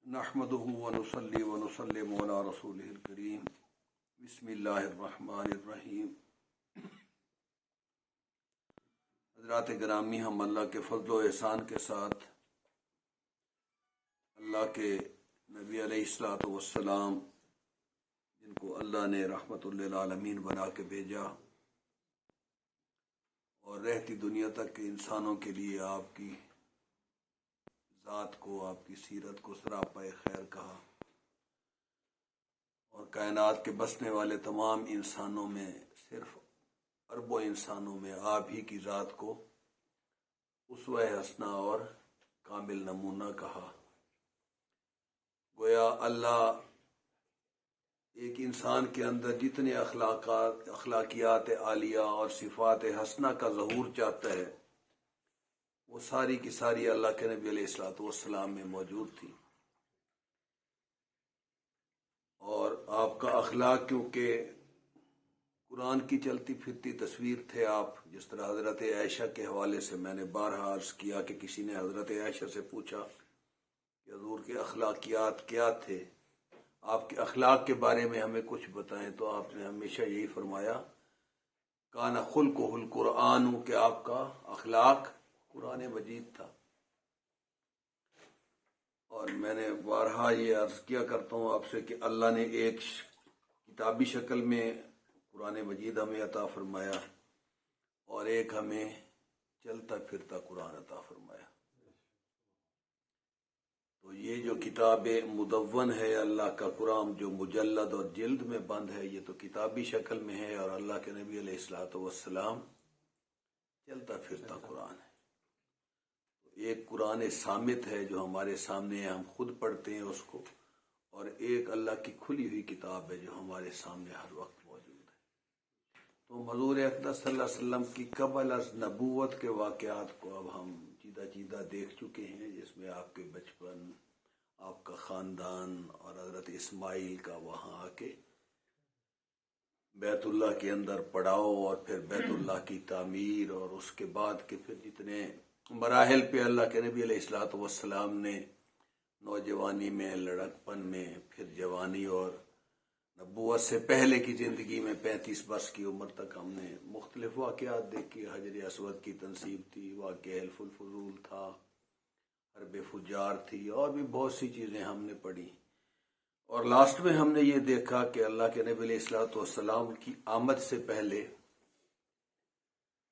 نحمده ونصلي ونسلم على رسوله الكريم بسم اللہ الرحمن الرحیم۔ حضرات گرامی، ہم اللہ کے فضل و احسان کے ساتھ اللہ کے نبی علیہ الصلوۃ والسلام، جن کو اللہ نے رحمت للعالمین بنا کے بھیجا اور رہتی دنیا تک کے انسانوں کے لیے آپ کی ذات کو، آپ کی سیرت کو سراپا خیر کہا، اور کائنات کے بسنے والے تمام انسانوں میں، صرف اربوں انسانوں میں آپ ہی کی ذات کو اسوہ حسنہ اور کامل نمونہ کہا۔ گویا اللہ ایک انسان کے اندر جتنے اخلاقیات عالیہ اور صفات حسنہ کا ظہور چاہتا ہے، وہ ساری کی ساری اللہ کے نبی علیہ الصلوۃ والسلام میں موجود تھی۔ اور آپ کا اخلاق کیونکہ قرآن کی چلتی پھرتی تصویر تھے آپ، جس طرح حضرت عائشہ کے حوالے سے میں نے بارہا عرض کیا کہ کسی نے حضرت عائشہ سے پوچھا کہ حضور کے اخلاقیات کیا تھے، آپ کے اخلاق کے بارے میں ہمیں کچھ بتائیں، تو آپ نے ہمیشہ یہی فرمایا کان خلقہ القرآن، کہ آپ کا اخلاق قرآن مجید تھا۔ اور میں نے بارہا یہ عرض کیا کرتا ہوں آپ سے کہ اللہ نے ایک کتابی شکل میں قرآن مجید ہمیں عطا فرمایا اور ایک ہمیں چلتا پھرتا قرآن عطا فرمایا۔ تو یہ جو کتاب مدون ہے اللہ کا قرآن، جو مجلد اور جلد میں بند ہے، یہ تو کتابی شکل میں ہے، اور اللہ کے نبی علیہ الصلوۃ والسلام چلتا پھرتا قرآن ہے۔ ایک قرآن صامت ہے جو ہمارے سامنے ہے، ہم خود پڑھتے ہیں اس کو، اور ایک اللہ کی کھلی ہوئی کتاب ہے جو ہمارے سامنے ہر وقت موجود ہے۔ تو حضور اقدس صلی اللہ علیہ وسلم کی قبل از نبوت کے واقعات کو اب ہم چیدہ دیکھ چکے ہیں، جس میں آپ کے بچپن، آپ کا خاندان، اور حضرت اسماعیل کا وہاں آ کے بیت اللہ کے اندر پڑاؤ، اور پھر بیت اللہ کی تعمیر، اور اس کے بعد کے پھر جتنے مراحل پہ اللہ کے نبی علیہ الصلوۃ والسلام نے نوجوانی میں، لڑکپن میں، پھر جوانی، اور نبوت سے پہلے کی زندگی میں 35 برس کی عمر تک ہم نے مختلف واقعات دیکھی۔ حجر اسود کی تنصیب تھی، واقعہ حلف الفضول تھا، حرب فجار تھی، اور بھی بہت سی چیزیں ہم نے پڑھی، اور لاسٹ میں ہم نے یہ دیکھا کہ اللہ کے نبی علیہ الصلوۃ والسلام کی آمد سے پہلے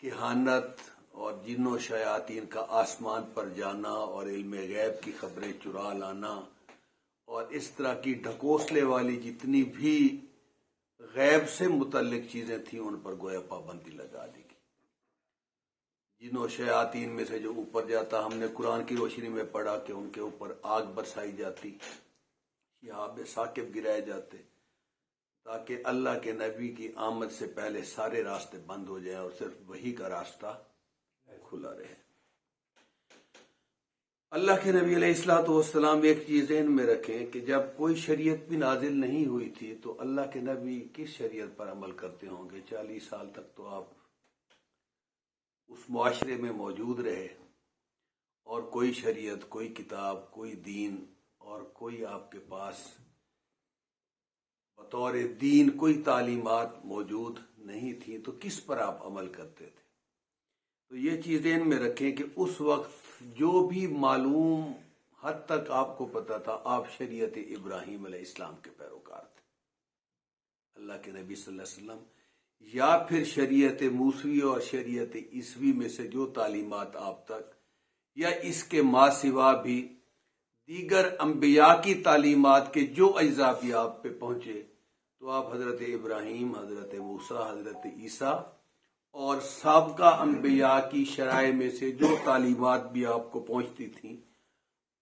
کہانت اور جن و شیاطین کا آسمان پر جانا، اور علم غیب کی خبریں چرا لانا، اور اس طرح کی ڈھکوسلے والی جتنی بھی غیب سے متعلق چیزیں تھیں، ان پر گویا پابندی لگا دی گئی۔ جن و شیاطین میں سے جو اوپر جاتا، ہم نے قرآن کی روشنی میں پڑھا کہ ان کے اوپر آگ برسائی جاتی، شہاب ثاقب گرائے جاتے، تاکہ اللہ کے نبی کی آمد سے پہلے سارے راستے بند ہو جائیں اور صرف وحی کا راستہ کھلا رہے۔ اللہ کے نبی علیہ الصلوۃ والسلام ایک چیز ذہن میں رکھیں کہ جب کوئی شریعت بھی نازل نہیں ہوئی تھی تو اللہ کے نبی کس شریعت پر عمل کرتے ہوں گے؟ 40 سال تک تو آپ اس معاشرے میں موجود رہے، اور کوئی شریعت، کوئی کتاب، کوئی دین، اور کوئی آپ کے پاس بطور دین کوئی تعلیمات موجود نہیں تھی، تو کس پر آپ عمل کرتے تھے؟ تو یہ چیز ذہن میں رکھیں کہ اس وقت جو بھی معلوم حد تک آپ کو پتا تھا، آپ شریعت ابراہیم علیہ السلام کے پیروکار تھے، اللہ کے نبی صلی اللہ علیہ وسلم، یا پھر شریعت موسوی اور شریعت عیسوی میں سے جو تعلیمات آپ تک، یا اس کے ما سوا بھی دیگر انبیاء کی تعلیمات کے جو اجزاء بھی آپ پہ پہنچے، تو آپ حضرت ابراہیم، حضرت موسیٰ، حضرت عیسیٰ اور سابقہ انبیاء کی شرائع میں سے جو تعلیمات بھی آپ کو پہنچتی تھیں،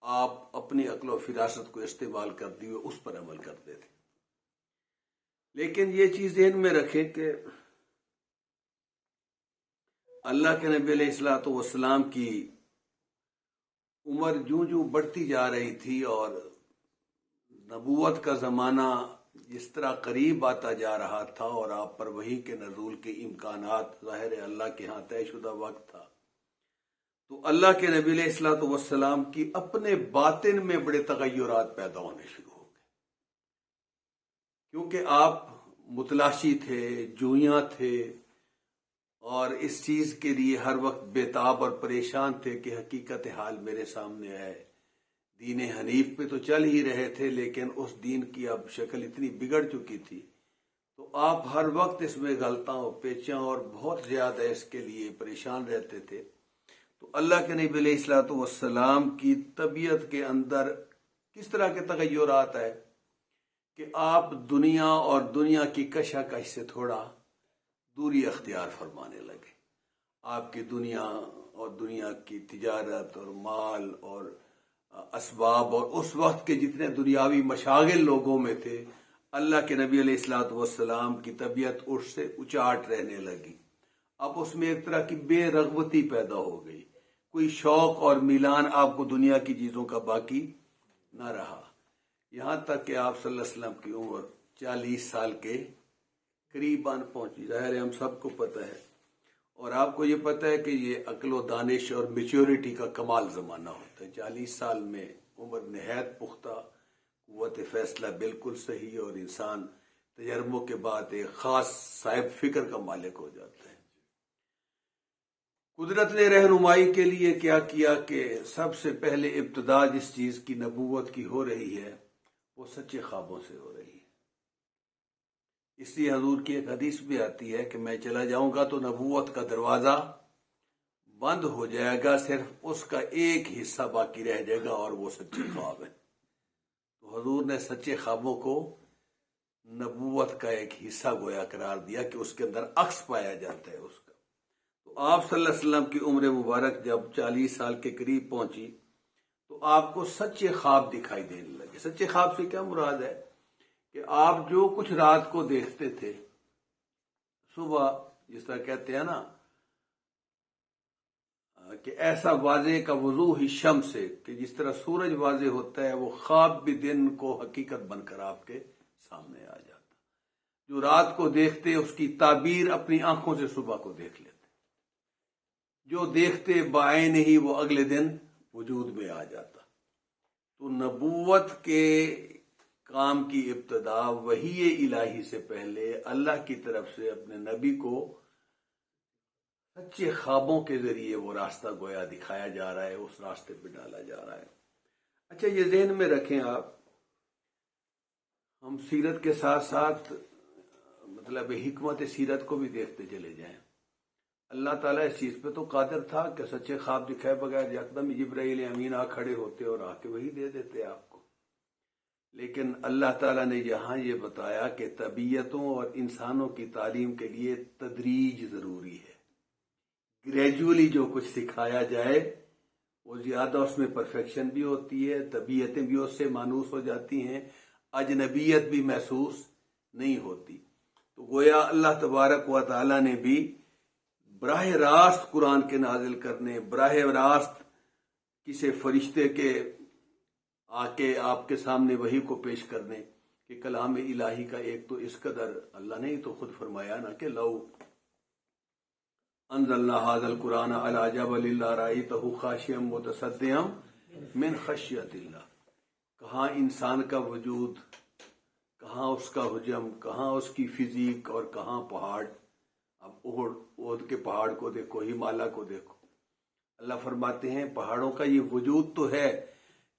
آپ اپنی عقل و فراست کو استعمال کرتے ہوئے اس پر عمل کرتے تھے۔ لیکن یہ چیز ذہن میں رکھیں کہ اللہ کے نبی علیہ الصلوۃ والسلام کی عمر جوں بڑھتی جا رہی تھی، اور نبوت کا زمانہ جس طرح قریب آتا جا رہا تھا، اور آپ پر وحی کے نزول کے امکانات ظاہر اللہ کے ہاں طے شدہ وقت تھا، تو اللہ کے نبی علیہ الصلوۃ والسلام کی اپنے باطن میں بڑے تغیرات پیدا ہونے شروع ہو گئے، کیونکہ آپ متلاشی تھے، جویاں تھے، اور اس چیز کے لیے ہر وقت بےتاب اور پریشان تھے کہ حقیقت حال میرے سامنے ہے۔ دین حنیف پہ تو چل ہی رہے تھے، لیکن اس دین کی اب شکل اتنی بگڑ چکی تھی، تو آپ ہر وقت اس میں غلطاں اور پیچاں اور بہت زیادہ اس کے لیے پریشان رہتے تھے۔ تو اللہ کے نبی علیہ الصلوۃ والسلام کی طبیعت کے اندر کس طرح کے تغیرات آئے کہ آپ دنیا اور دنیا کی کشاکش سے تھوڑا دوری اختیار فرمانے لگے۔ آپ کی دنیا اور دنیا کی تجارت اور مال اور اسباب اور اس وقت کے جتنے دنیاوی مشاغل لوگوں میں تھے، اللہ کے نبی علیہ الصلوۃ والسلام کی طبیعت اس سے اچاٹ رہنے لگی۔ اب اس میں ایک طرح کی بے رغبتی پیدا ہو گئی، کوئی شوق اور میلان آپ کو دنیا کی چیزوں کا باقی نہ رہا، یہاں تک کہ آپ صلی اللہ علیہ وسلم کی عمر 40 سال کے قریباً پہنچی۔ ظاہر ہے ہم سب کو پتہ ہے، اور آپ کو یہ پتہ ہے کہ یہ عقل و دانش اور میچورٹی کا کمال زمانہ ہوتا ہے۔ 40 سال میں عمر نہایت پختہ، قوت فیصلہ بالکل صحیح، اور انسان تجربوں کے بعد ایک خاص صاحب فکر کا مالک ہو جاتا ہے۔ قدرت نے رہنمائی کے لیے کیا کیا کہ سب سے پہلے ابتدا جس چیز کی نبوت کی ہو رہی ہے وہ سچے خوابوں سے ہو رہی ہے۔ اس لیے حضور کی ایک حدیث بھی آتی ہے کہ میں چلا جاؤں گا تو نبوت کا دروازہ بند ہو جائے گا، صرف اس کا ایک حصہ باقی رہ جائے گا، اور وہ سچے خواب ہے۔ تو حضور نے سچے خوابوں کو نبوت کا ایک حصہ گویا قرار دیا کہ اس کے اندر عکس پایا جاتا ہے اس کا۔ تو آپ صلی اللہ علیہ وسلم کی عمر مبارک جب 40 سال کے قریب پہنچی تو آپ کو سچے خواب دکھائی دینے لگے۔ سچے خواب سے کیا مراد ہے کہ آپ جو کچھ رات کو دیکھتے تھے، صبح جس طرح کہتے ہیں نا کہ ایسا واضح کا وضوح شمس سے، کہ جس طرح سورج واضح ہوتا ہے، وہ خواب بھی دن کو حقیقت بن کر آپ کے سامنے آ جاتا۔ جو رات کو دیکھتے اس کی تعبیر اپنی آنکھوں سے صبح کو دیکھ لیتے، جو دیکھتے بعین ہی وہ اگلے دن وجود میں آ جاتا۔ تو نبوت کے کام کی ابتدا وحی الہی سے پہلے اللہ کی طرف سے اپنے نبی کو سچے خوابوں کے ذریعے وہ راستہ گویا دکھایا جا رہا ہے، اس راستے پہ ڈالا جا رہا ہے۔ اچھا، یہ ذہن میں رکھیں آپ، ہم سیرت کے ساتھ ساتھ مطلب حکمت سیرت کو بھی دیکھتے چلے جائیں۔ اللہ تعالیٰ اس چیز پہ تو قادر تھا کہ سچے خواب دکھائے بغیر یکدم جبرائیل امین آ کھڑے ہوتے اور آ کے وہی دے دیتے آپ کو، لیکن اللہ تعالیٰ نے یہاں یہ بتایا کہ طبیعتوں اور انسانوں کی تعلیم کے لیے تدریج ضروری ہے۔ گریجولی جو کچھ سکھایا جائے وہ زیادہ اس میں پرفیکشن بھی ہوتی ہے، طبیعتیں بھی اس سے مانوس ہو جاتی ہیں، اجنبیت بھی محسوس نہیں ہوتی۔ تو گویا اللہ تبارک و تعالیٰ نے بھی براہ راست قرآن کے نازل کرنے، براہ راست کسی فرشتے کے آ کے آپ کے سامنے وحی کو پیش کرنے کہ کلام الہی کا ایک تو اس قدر اللہ نے تو خود فرمایا نا کہ لو انزلنا ھذا القرآن علی جبل لرأیتہ خاشعا متصدعا من خشیۃ اللہ۔ کہاں انسان کا وجود، کہاں اس کا حجم، کہاں اس کی فزیک، اور کہاں پہاڑ۔ اب احد کے پہاڑ کو دیکھو، ہمالیہ کو دیکھو، اللہ فرماتے ہیں پہاڑوں کا یہ وجود تو ہے،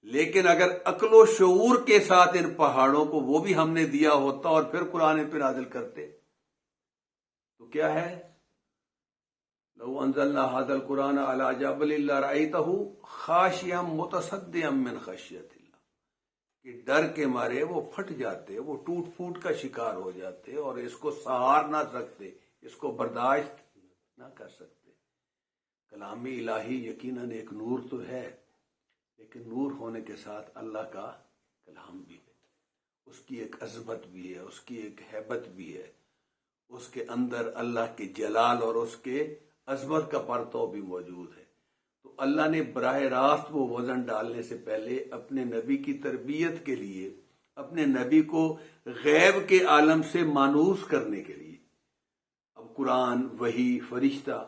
لیکن اگر عقل و شعور کے ساتھ ان پہاڑوں کو وہ بھی ہم نے دیا ہوتا اور پھر قرآن پہ نازل کرتے تو کیا ہے؟ لو انزلنا ھذا القرآن علی جبل لرأیتہ خاشعا متصدعا من خشیۃ اللہ، کہ ڈر کے مارے وہ پھٹ جاتے، وہ ٹوٹ پھوٹ کا شکار ہو جاتے اور اس کو سہار نہ سکتے، اس کو برداشت نہ کر سکتے۔ کلام الہی یقیناً ایک نور تو ہے، لیکن نور ہونے کے ساتھ اللہ کا کلام بھی ہے، اس کی ایک عظمت بھی ہے، اس کی ایک ہیبت بھی ہے، اس کے اندر اللہ کے جلال اور اس کے عظمت کا پرتو بھی موجود ہے۔ تو اللہ نے براہ راست وہ وزن ڈالنے سے پہلے اپنے نبی کی تربیت کے لیے، اپنے نبی کو غیب کے عالم سے مانوس کرنے کے لیے اب قرآن، وحی، فرشتہ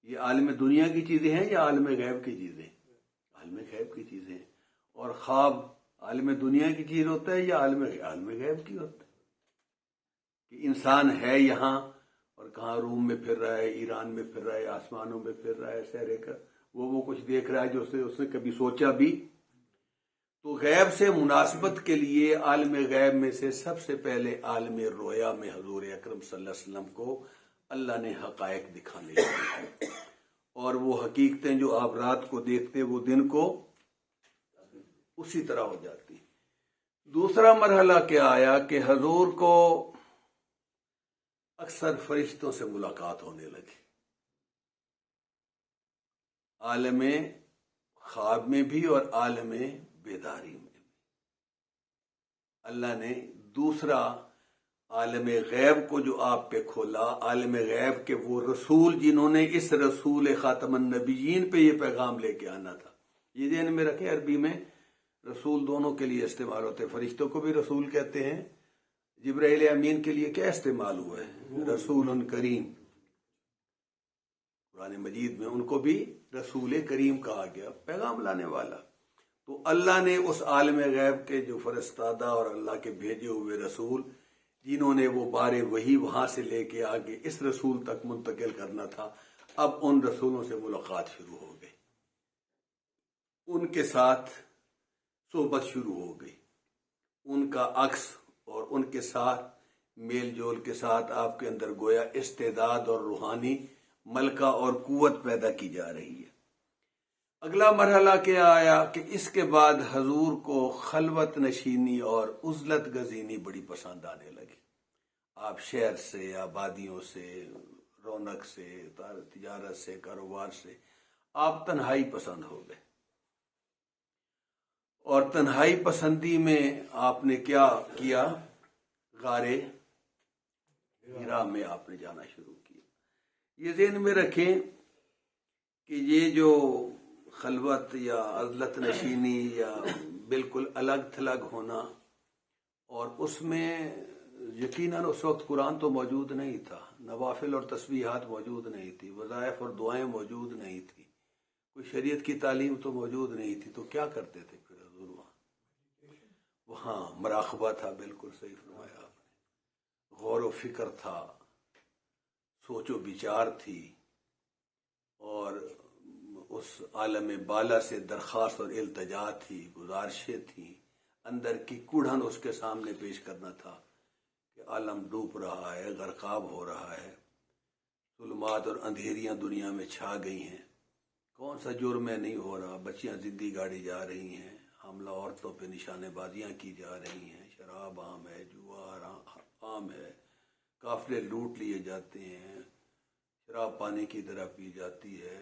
یہ عالم دنیا کی چیزیں ہیں یا عالم غیب کی چیزیں؟ عالم غیب کی چیزیں ہیں. اور خواب عالم دنیا کی چیز ہوتا ہے یا عالم غیب کی ہوتا ہے؟ کہ انسان ہے یہاں اور کہاں روم میں پھر رہا ہے، ایران میں پھر رہا ہے، آسمانوں میں پھر رہا ہے، سہرے کا وہ کچھ دیکھ رہا ہے جو اس نے کبھی سوچا بھی. تو غیب سے مناسبت کے لیے عالم غیب میں سے سب سے پہلے عالم رویا میں حضور اکرم صلی اللہ علیہ وسلم کو اللہ نے حقائق دکھانے لگے، اور وہ حقیقتیں جو آپ رات کو دیکھتے وہ دن کو اسی طرح ہو جاتی. دوسرا مرحلہ کیا آیا کہ حضور کو اکثر فرشتوں سے ملاقات ہونے لگی، عالم خواب میں بھی اور عالم بیداری میں بھی. اللہ نے دوسرا عالم غیب کو جو آپ پہ کھولا، عالم غیب کے وہ رسول جنہوں نے اس رسول خاتم النبیین پہ یہ پیغام لے کے آنا تھا. یہ ذہن میں رکھیں، عربی میں رسول دونوں کے لیے استعمال ہوتے ہیں. فرشتوں کو بھی رسول کہتے ہیں. جبرائیل امین کے لیے کیا استعمال ہوا ہے؟ رسول کریم. قرآن مجید میں ان کو بھی رسول کریم کہا گیا، پیغام لانے والا. تو اللہ نے اس عالم غیب کے جو فرستادہ اور اللہ کے بھیجے ہوئے رسول جنہوں نے وہ بار وہی وہاں سے لے کے آگے اس رسول تک منتقل کرنا تھا، اب ان رسولوں سے ملاقات شروع ہو گئی، ان کے ساتھ صحبت شروع ہو گئی، ان کا عکس اور ان کے ساتھ میل جول کے ساتھ آپ کے اندر گویا استعداد اور روحانی ملکہ اور قوت پیدا کی جا رہی ہے. اگلا مرحلہ کیا آیا کہ اس کے بعد حضور کو خلوت نشینی اور عزلت گزینی بڑی پسند آنے لگی. آپ شہر سے، آبادیوں سے، رونق سے، تجارت سے، کاروبار سے آپ تنہائی پسند ہو گئے. اور تنہائی پسندی میں آپ نے کیا کیا؟ غار حرا میں آپ نے جانا شروع کیا. یہ ذہن میں رکھیں کہ یہ جو خلوت یا عزلت نشینی یا بالکل الگ تھلگ ہونا، اور اس میں یقیناً اس وقت قرآن تو موجود نہیں تھا، نوافل اور تسبیحات موجود نہیں تھی، وظائف اور دعائیں موجود نہیں تھی، کوئی شریعت کی تعلیم تو موجود نہیں تھی. تو کیا کرتے تھے پھر حضور؟ وہاں مراقبہ تھا، بالکل صحیح فرمایا آپ نے، غور و فکر تھا، سوچ و بچار تھی، اور اس عالم بالا سے درخواست اور التجا تھی، گزارشیں تھیں، اندر کی کوڑھن اس کے سامنے پیش کرنا تھا کہ عالم ڈوب رہا ہے، غرقاب ہو رہا ہے، ظلمات اور اندھیریاں دنیا میں چھا گئی ہیں، کون سا جرم ہے نہیں ہو رہا، بچیاں زندگی گاڑی جا رہی ہیں، حاملہ عورتوں پہ نشانے بازیاں کی جا رہی ہیں، شراب عام ہے، جوا عام ہے، قافلے لوٹ لیے جاتے ہیں، شراب پانی کی طرح پی جاتی ہے،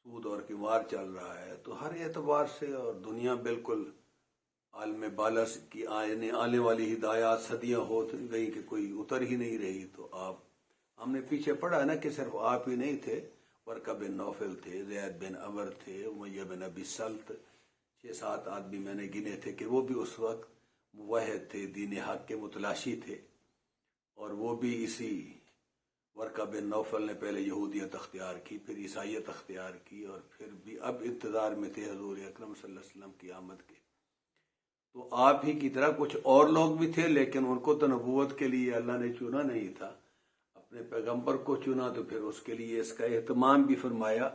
سود اور قمار چل رہا ہے. تو ہر اعتبار سے اور دنیا بالکل عالم بالا کی آنے والی ہدایات صدیاں ہو گئی کہ کوئی اتر ہی نہیں رہی. تو ہم نے پیچھے پڑھا نا کہ صرف آپ ہی نہیں تھے، ورقہ بن نوفل تھے، زید بن عمر تھے، امیہ بن ابی سلط، 6-7 آدمی میں نے گنے تھے کہ وہ بھی اس وقت موحد تھے، دین حق کے متلاشی تھے. اور وہ بھی اسی ورقہ بن نوفل نے پہلے یہودیت اختیار کی، پھر عیسائیت اختیار کی، اور پھر بھی اب انتظار میں تھے حضور اکرم صلی اللہ علیہ وسلم کی آمد کے. تو آپ ہی کی طرح کچھ اور لوگ بھی تھے، لیکن ان کو تو نبوت کے لیے اللہ نے چنا نہیں تھا، اپنے پیغمبر کو چنا، تو پھر اس کے لیے اس کا اہتمام بھی فرمایا.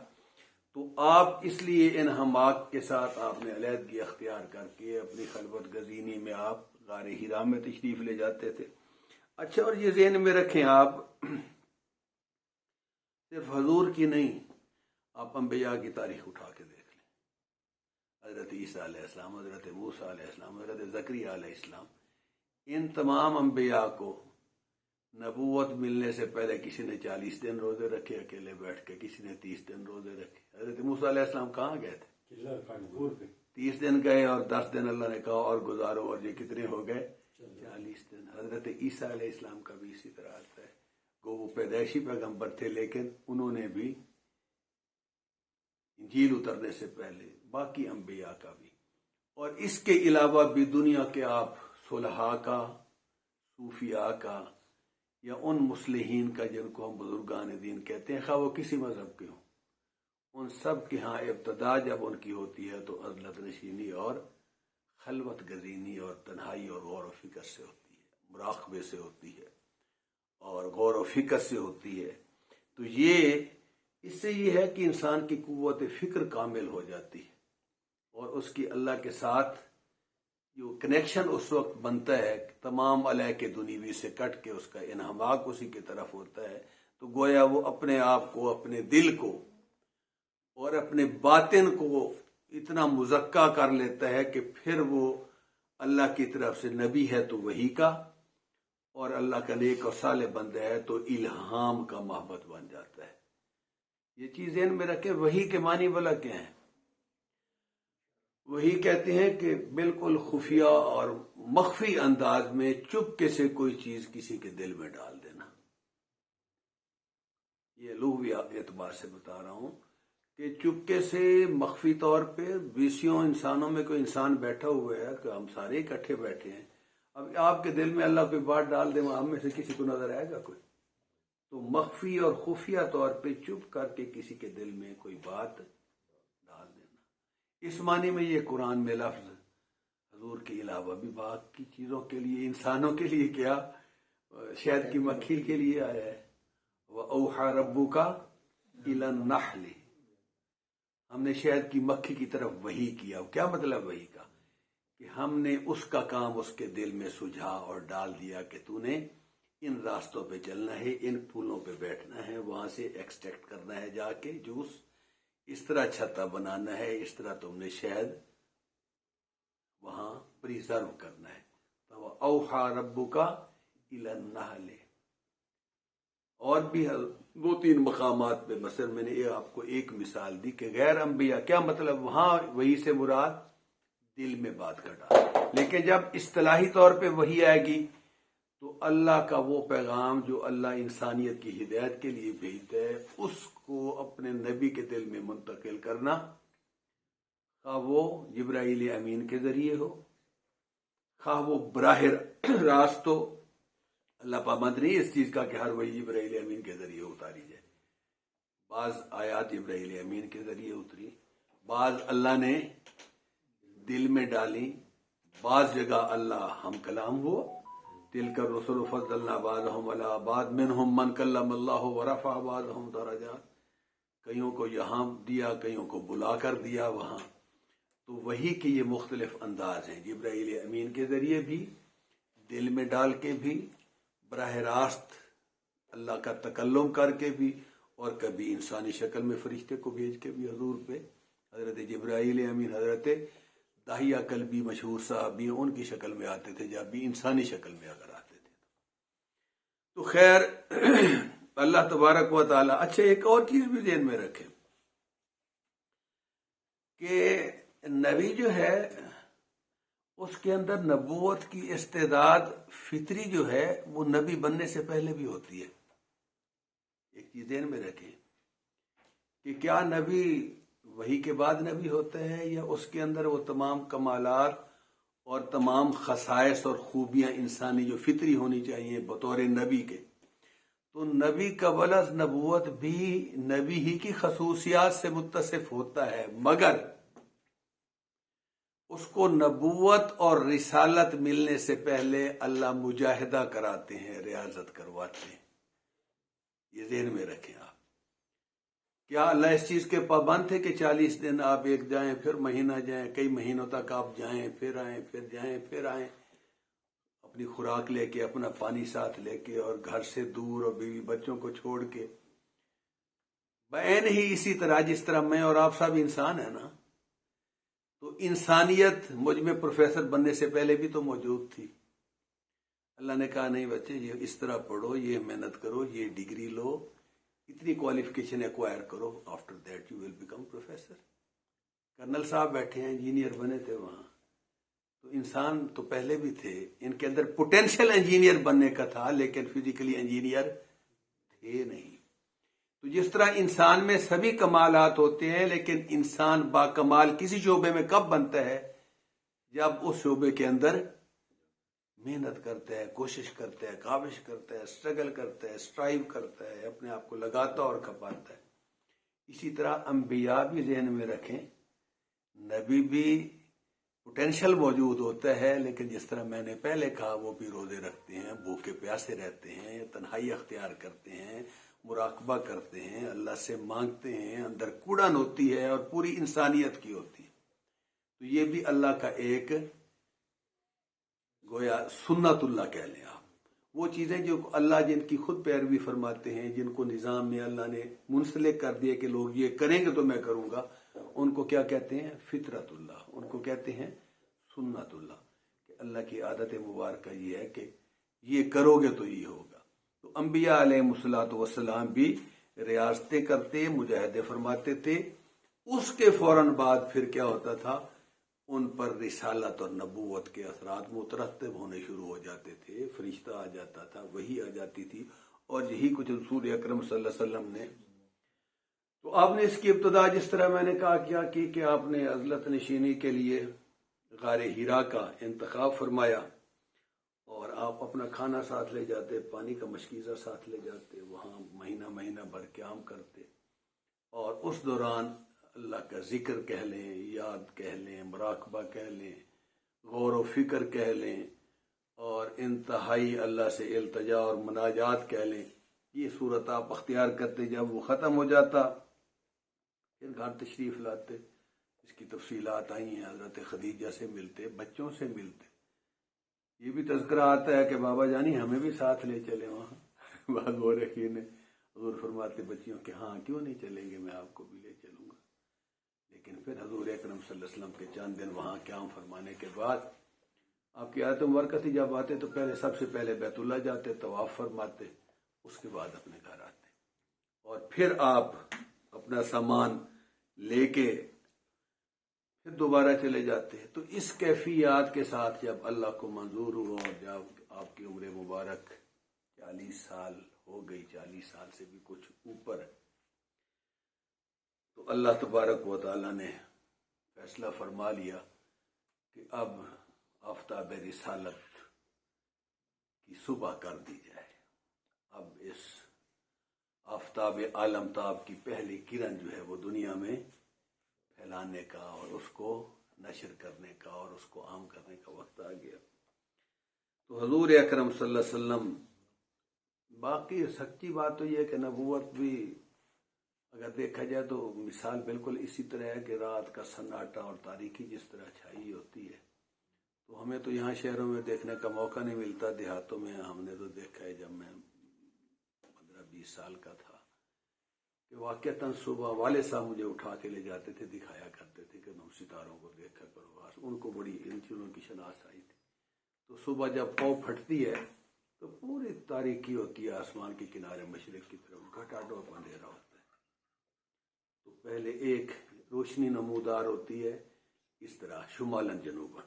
تو آپ اس لیے ان حماق کے ساتھ آپ نے علیحدگی اختیار کر کے اپنی خلوت گزینی میں آپ غار حرا میں تشریف لے جاتے تھے. اچھا، اور یہ ذہن میں رکھیں، آپ صرف حضور کی نہیں، آپ انبیاء کی تاریخ اٹھا کے دیکھ لیں. حضرت عیسیٰ علیہ السلام، حضرت موسیٰ علیہ السلام، حضرت زکریا علیہ السلام، ان تمام انبیاء کو نبوت ملنے سے پہلے کسی نے 40 دن روزے رکھے اکیلے بیٹھ کے، کسی نے 30 دن روزے رکھے. حضرت موسیٰ علیہ السلام کہاں گئے تھے؟ 30 دن گئے، اور 10 دن اللہ نے کہا اور گزارو، اور یہ کتنے ہو گئے؟ 40 دن. حضرت عیسیٰ علیہ السلام کا بھی اسی طرح آتا ہے، وہ پیدائشی پیغمبر تھے، لیکن انہوں نے بھی انجیل اترنے سے پہلے، باقی انبیاء کا بھی. اور اس کے علاوہ بھی دنیا کے آپ صلحاء کا، صوفیاء کا، یا ان مصلحین کا جن کو ہم بزرگان دین کہتے ہیں، خواہ وہ کسی مذہب کے ہوں، ان سب کے ہاں ابتدا جب ان کی ہوتی ہے تو عزلت نشینی اور خلوت گزینی اور تنہائی اور غور و فکر سے ہوتی ہے، مراقبے سے ہوتی ہے اور غور و فکر سے ہوتی ہے۔ تو اس سے یہ ہے کہ انسان کی قوت فکر کامل ہو جاتی ہے، اور اس کی اللہ کے ساتھ جو کنیکشن اس وقت بنتا ہے تمام علیہ کے دنیوی سے کٹ کے اس کا انہماک اسی کی طرف ہوتا ہے، تو گویا وہ اپنے آپ کو، اپنے دل کو اور اپنے باطن کو اتنا مزکا کر لیتا ہے کہ پھر وہ اللہ کی طرف سے نبی ہے تو وحی کا، اور اللہ کا نیک اور صالح بندہ ہے تو الہام کا محبت بن جاتا ہے۔ یہ چیز ذہن میں رکھیں۔ وحی کے معنی بلا کیا ہیں؟ وہی کہتے ہیں کہ بالکل خفیہ اور مخفی انداز میں چپکے سے کوئی چیز کسی کے دل میں ڈال دینا۔ یہ لغوی اعتبار سے بتا رہا ہوں کہ چپکے سے مخفی طور پہ 20 انسانوں میں کوئی انسان بیٹھا ہوا ہے کہ ہم سارے اکٹھے بیٹھے ہیں، اب آپ کے دل میں اللہ کوئی بات ڈال دے، ہم میں سے کسی کو نظر آئے گا کوئی؟ تو مخفی اور خفیہ طور پہ چپ کر کے کسی کے دل میں کوئی بات ڈال دینا، اس معنی میں یہ قرآن میں لفظ حضور کے علاوہ بھی باقی چیزوں کے لیے، انسانوں کے لیے کیا، شہد کی مکھی کے لیے آیا ہے۔ وَأَوْحَى رَبُّكَ إِلَى النَّحْلِ، ہم نے شہد کی مکھی کی طرف وحی کیا۔ کیا مطلب وحی کا؟ کہ ہم نے اس کا کام اس کے دل میں سجھا اور ڈال دیا کہ تو نے ان راستوں پہ چلنا ہے، ان پھولوں پہ بیٹھنا ہے، وہاں سے ایکسٹریکٹ کرنا ہے جا کے جوس، اس طرح چھتا بنانا ہے، اس طرح تم نے شہد وہاں پریزرو کرنا ہے۔ تو اوحا ربک الی النحل، اور بھی 2-3 مقامات پہ، مثلا میں نے آپ کو ایک مثال دی کہ غیر انبیاء، کیا مطلب وہاں وہی سے مراد دل میں بات کا ڈال، لیکن جب اصطلاحی طور پہ وہی آئے گی تو اللہ کا وہ پیغام جو اللہ انسانیت کی ہدایت کے لیے بھیجتا ہے، اس کو اپنے نبی کے دل میں منتقل کرنا، خواہ وہ جبرائیل امین کے ذریعے ہو، خواہ وہ براہ راست ہو۔ اللہ پابند نہیں اس چیز کا کہ ہر وحی جبرائیل امین کے ذریعے اتاری جائے، بعض آیات جبرائیل امین کے ذریعے اتری، بعض اللہ نے دل میں ڈالی، بعض جگہ اللہ ہم کلام ہو، تلک الرسل فضلنا بعضهم علی بعض منهم من کلم اللہ ورفع بعضهم درجات، کئیوں کو یہاں دیا، کئیوں کو بلا کر دیا وہاں۔ تو وحی کے یہ مختلف انداز ہیں، جبرائیل امین کے ذریعے بھی، دل میں ڈال کے بھی، براہ راست اللہ کا تکلم کر کے بھی، اور کبھی انسانی شکل میں فرشتے کو بھیج کے بھی حضور پہ، حضرت جبرائیل امین حضرت داہیہ کلبی مشہور صحابی ان کی شکل میں آتے تھے، جب بھی انسانی شکل میں اگر آتے تھے تو خیر اللہ تبارک و تعالی۔ اچھا ایک اور چیز بھی ذہن میں رکھیں کہ نبی جو ہے اس کے اندر نبوت کی استعداد فطری جو ہے وہ نبی بننے سے پہلے بھی ہوتی ہے۔ ایک چیز ذہن میں رکھیں کہ کیا نبی وحی کے بعد نبی ہوتا ہے، یا اس کے اندر وہ تمام کمالات اور تمام خصائص اور خوبیاں انسانی جو فطری ہونی چاہیے بطور نبی کے، تو نبی قبل از نبوت بھی نبی ہی کی خصوصیات سے متصف ہوتا ہے، مگر اس کو نبوت اور رسالت ملنے سے پہلے اللہ مجاہدہ کراتے ہیں، ریاضت کرواتے ہیں۔ یہ ذہن میں رکھیں آپ۔ کیا اللہ اس چیز کے پابند تھے کہ 40 دن آپ ایک جائیں، پھر مہینہ جائیں، کئی مہینوں تک آپ جائیں، پھر آئیں، پھر جائیں، پھر آئیں، اپنی خوراک لے کے، اپنا پانی ساتھ لے کے، اور گھر سے دور اور بیوی بچوں کو چھوڑ کے؟ بعین ہی اسی طرح جس طرح میں اور آپ سب انسان ہیں نا، تو انسانیت مجھ میں پروفیسر بننے سے پہلے بھی تو موجود تھی۔ اللہ نے کہا نہیں بچے، یہ اس طرح پڑھو، یہ محنت کرو، یہ ڈگری لو، اتنی کوالیفیکیشن ایکوائر کرو، after that you will become professor. Colonel صاحب بیٹھے ہیں، انجینئر بنے تھے وہاں، تو انسان تو پہلے بھی تھے، ان کے اندر پوٹینشیل انجینئر بننے کا تھا، لیکن فزیکلی انجینئر تھے نہیں۔ تو جس طرح انسان میں سبھی کمالات ہوتے ہیں، لیکن انسان باکمال کسی شعبے میں کب بنتا ہے؟ جب اس شعبے کے اندر محنت کرتا ہے, کوشش کرتا ہے, کاوش کرتا ہے, اسٹرگل کرتا ہے, اسٹرائیو کرتا ہے, اپنے آپ کو لگاتا اور کھپاتا ہے. اسی طرح انبیاء بھی ذہن میں رکھیں, نبی بھی پوٹینشل موجود ہوتا ہے, لیکن جس طرح میں نے پہلے کہا وہ بھی روزے رکھتے ہیں, بھوکے پیاسے رہتے ہیں, تنہائی اختیار کرتے ہیں, مراقبہ کرتے ہیں, اللہ سے مانگتے ہیں, اندر کوڑن ہوتی ہے اور پوری انسانیت کی ہوتی ہے. تو یہ بھی اللہ کا ایک گویا سنت اللہ کہہ لیں آپ, وہ چیزیں جو اللہ جن کی خود پیروی فرماتے ہیں, جن کو نظام میں اللہ نے منسلک کر دیا کہ لوگ یہ کریں گے تو میں کروں گا, ان کو کیا کہتے ہیں؟ فطرت اللہ, ان کو کہتے ہیں سنت اللہ, کہ اللہ کی عادت مبارکہ یہ ہے کہ یہ کرو گے تو یہ ہوگا. تو انبیاء علیہ الصلوۃ والسلام بھی ریاضتیں کرتے, مجاہدے فرماتے تھے. اس کے فوراً بعد پھر کیا ہوتا تھا؟ ان پر رسالت اور نبوت کے اثرات مترتب ہونے شروع ہو جاتے تھے, فرشتہ آ جاتا تھا, وحی آ جاتی تھی, اور یہی کچھ رسول اکرم صلی اللہ علیہ وسلم نے. تو آپ نے اس کی ابتدا جس طرح میں نے کہا کیا کی کہ آپ نے عزلت نشینی کے لیے غار ہیرا کا انتخاب فرمایا, اور آپ اپنا کھانا ساتھ لے جاتے, پانی کا مشکیزہ ساتھ لے جاتے, وہاں مہینہ مہینہ بھر قیام کرتے, اور اس دوران اللہ کا ذکر کہہ لیں, یاد کہہ لیں, مراقبہ کہہ لیں, غور و فکر کہہ لیں, اور انتہائی اللہ سے التجا اور مناجات کہہ لیں, یہ صورت آپ اختیار کرتے. جب وہ ختم ہو جاتا پھر گھر تشریف لاتے. اس کی تفصیلات آئی ہیں, حضرت خدیجہ سے ملتے, بچوں سے ملتے. یہ بھی تذکرہ آتا ہے کہ بابا جانی ہمیں بھی ساتھ لے چلے وہاں. بعض مورخین نے حضور فرماتے بچیوں کہ ہاں کیوں نہیں چلیں گے, میں آپ کو بھی لے چلوں گا. لیکن پھر حضور اکرم صلی اللہ علیہ وسلم کے چند دن وہاں قیام فرمانے کے بعد آپ کی عادت مبارکہ تھی, جب آتے تو سب سے پہلے بیت اللہ جاتے, طواف فرماتے, اس کے بعد اپنے گھر آتے, اور پھر آپ اپنا سامان لے کے پھر دوبارہ چلے جاتے ہیں. تو اس کیفیات کے ساتھ جب اللہ کو منظور ہوا, اور جب آپ کی عمر مبارک 40 سال ہو گئی, 40 سال سے بھی کچھ اوپر ہے, تو اللہ تبارک و تعالی نے فیصلہ فرما لیا کہ اب آفتاب رسالت کی صبح کر دی جائے. اب اس آفتاب عالم تاب کی پہلی کرن جو ہے وہ دنیا میں پھیلانے کا, اور اس کو نشر کرنے کا, اور اس کو عام کرنے کا وقت آ گیا. تو حضور اکرم صلی اللہ علیہ وسلم, باقی سچی بات تو یہ ہے کہ نبوت بھی اگر دیکھا جائے تو مثال بالکل اسی طرح ہے کہ رات کا سناٹا اور تاریکی جس طرح چھائی ہوتی ہے. تو ہمیں تو یہاں شہروں میں دیکھنے کا موقع نہیں ملتا, دیہاتوں میں ہم نے تو دیکھا ہے. جب میں 15-20 سال کا تھا کہ واقعتاً صبح والد صاحب مجھے اٹھا کے لے جاتے تھے, دکھایا کرتے تھے کہ تم ستاروں کو دیکھا کرو. ان کو بڑی ان چیزوں کی شناخت آئی تھی. تو صبح جب پاؤں پھٹتی ہے تو پوری تاریکی ہوتی ہے, آسمان کے کنارے مشرق کی طرف گھٹاڈوب اندھیرا ہوتا ہے. تو پہلے ایک روشنی نمودار ہوتی ہے اس طرح شمالن جنوباً,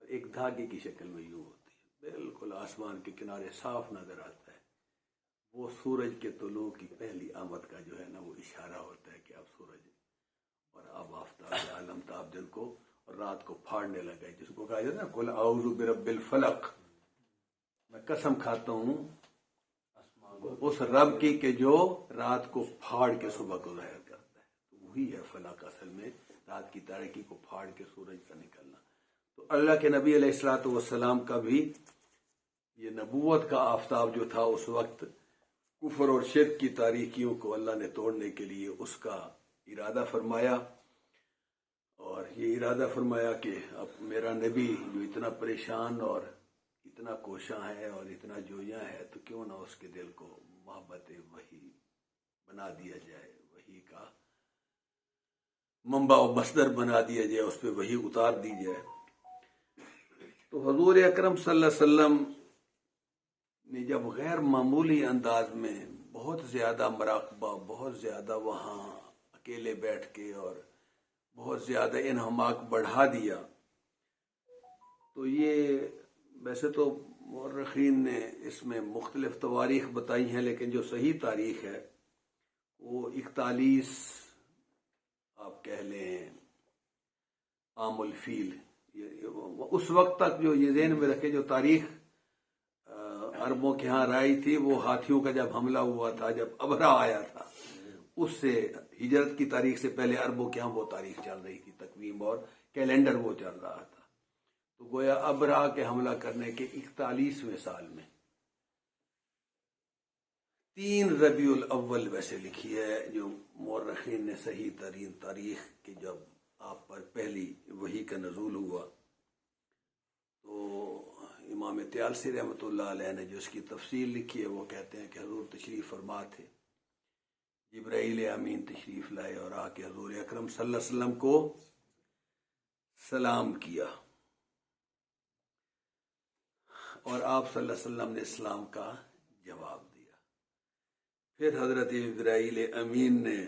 اور ایک دھاگے کی شکل میں یوں ہوتی ہے, بالکل آسمان کے کنارے صاف نظر آتا ہے. وہ سورج کے طلوع کی پہلی آمد کا جو ہے نا وہ اشارہ ہوتا ہے کہ اب سورج اور اب آفتاب عالم تاب دن کو اور رات کو پھاڑنے لگا, جس کو کہا جاتا ہے نا قل اعوذ برب الفلق, میں قسم کھاتا ہوں اس رب کی کہ جو رات کو پھاڑ کے صبح کو ظاہر کرتا ہے. تو وہی ہے فلق, اصل میں رات کی تاریکی کو پھاڑ کے سورج کا نکلنا. تو اللہ کے نبی علیہ الصلوۃ والسلام کا بھی یہ نبوت کا آفتاب جو تھا اس وقت کفر اور شرک کی تاریکیوں کو اللہ نے توڑنے کے لیے اس کا ارادہ فرمایا, اور یہ ارادہ فرمایا کہ اب میرا نبی جو اتنا پریشان اور اتنا کوشاں ہے اور اتنا جویاں ہے, تو کیوں نہ اس کے دل کو محبت وحی بنا دیا جائے, وحی کا منبع و مصدر بنا دیا جائے, اس پہ وحی اتار دی جائے. تو حضور اکرم صلی اللہ علیہ وسلم نے جب غیر معمولی انداز میں بہت زیادہ مراقبہ, بہت زیادہ وہاں اکیلے بیٹھ کے اور بہت زیادہ انہماک بڑھا دیا, تو یہ ویسے تو مورخین نے اس میں مختلف تواریخ بتائی ہیں, لیکن جو صحیح تاریخ ہے وہ 41 آپ کہہ لیں عام الفیل, اس وقت تک جو یہ ذہن میں رکھے جو تاریخ عربوں کے ہاں رائج تھی وہ ہاتھیوں کا جب حملہ ہوا تھا، جب ابرا آیا تھا، اس سے ہجرت کی تاریخ سے پہلے عربوں کے ہاں وہ تاریخ چل رہی تھی، تقویم اور کیلنڈر وہ چل رہا تھا۔ تو گویا ابرا کے حملہ کرنے کے 41ویں سال میں 3 ربیع الاول ویسے لکھی ہے جو مورخین نے صحیح ترین تاریخ کی، جب آپ پر پہلی وحی کا نزول ہوا تو امام طیالسی رحمۃ اللہ علیہ نے جو اس کی تفصیل لکھی ہے وہ کہتے ہیں کہ حضور تشریف فرما تھے، جبرائیل امین تشریف لائے اور آ کے حضور اکرم صلی اللہ علیہ وسلم کو سلام کیا، اور آپ صلی اللہ علیہ وسلم نے اسلام کا جواب دیا۔ پھر حضرت جبرائیل امین نے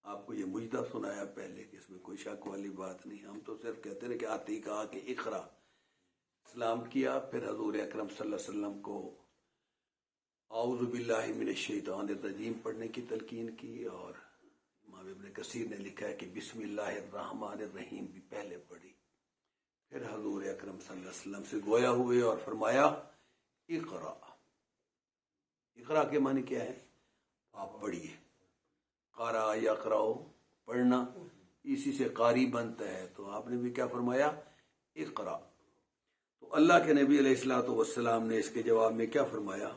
آپ کو یہ مجدہ سنایا پہلے کہ اس میں کوئی شک والی بات نہیں، ہم تو صرف کہتے ہیں کہ آتے ہی کہا کہ اقرا، اسلام کیا۔ پھر حضور اکرم صلی اللہ علیہ وسلم کو اعوذ باللہ من الشیطان الرجیم پڑھنے کی تلقین کی، اور امام ابن کثیر نے لکھا ہے کہ بسم اللہ الرحمن الرحیم بھی پہلے پڑھی۔ پھر حضور اکرم صلی اللہ علیہ وسلم سے گویا ہوئے اور فرمایا اقرا۔ اقرا کے معنی کیا ہے؟ آپ پڑھیے۔ قارا یقرأ پڑھنا، اسی سے قاری بنتا ہے، تو آپ نے بھی کیا فرمایا؟ اقرا۔ تو اللہ کے نبی علیہ الصلوۃ والسلام نے اس کے جواب میں کیا فرمایا؟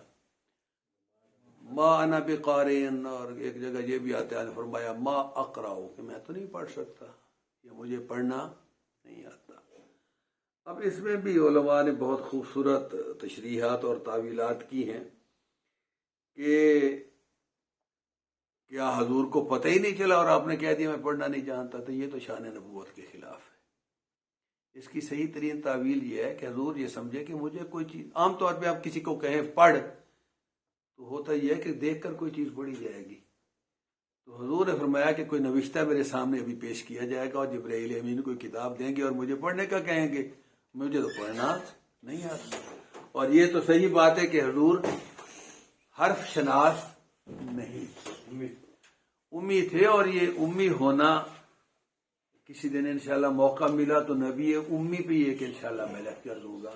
ما انا بقارئ، اور ایک جگہ یہ بھی آتا ہے فرمایا ما اقرأ، کہ میں تو نہیں پڑھ سکتا، یہ مجھے پڑھنا نہیں آتا۔ اب اس میں بھی علماء نے بہت خوبصورت تشریحات اور تعویلات کی ہیں کہ کیا حضور کو پتہ ہی نہیں چلا اور آپ نے کہہ دیا میں پڑھنا نہیں جانتا؟ تو یہ تو شان نبوت کے خلاف ہے۔ اس کی صحیح ترین تعویل یہ ہے کہ حضور یہ سمجھے کہ مجھے کوئی چیز، عام طور پہ آپ کسی کو کہیں پڑھ تو ہوتا یہ ہے کہ دیکھ کر کوئی چیز پڑھی جائے گی، تو حضور نے فرمایا کہ کوئی نوشتہ میرے سامنے ابھی پیش کیا جائے گا اور جبرائیل امین کوئی کتاب دیں گے اور مجھے پڑھنے کا کہیں گے، مجھے تو پڑھنا نہیں آتا۔ اور یہ تو صحیح بات ہے کہ حضور حرف شناس نہیں، امی تھے، اور یہ امی ہونا کسی دن انشاءاللہ موقع ملا تو نبی امی پہ یہ کہ انشاءاللہ میں لیکچر دوں گا۔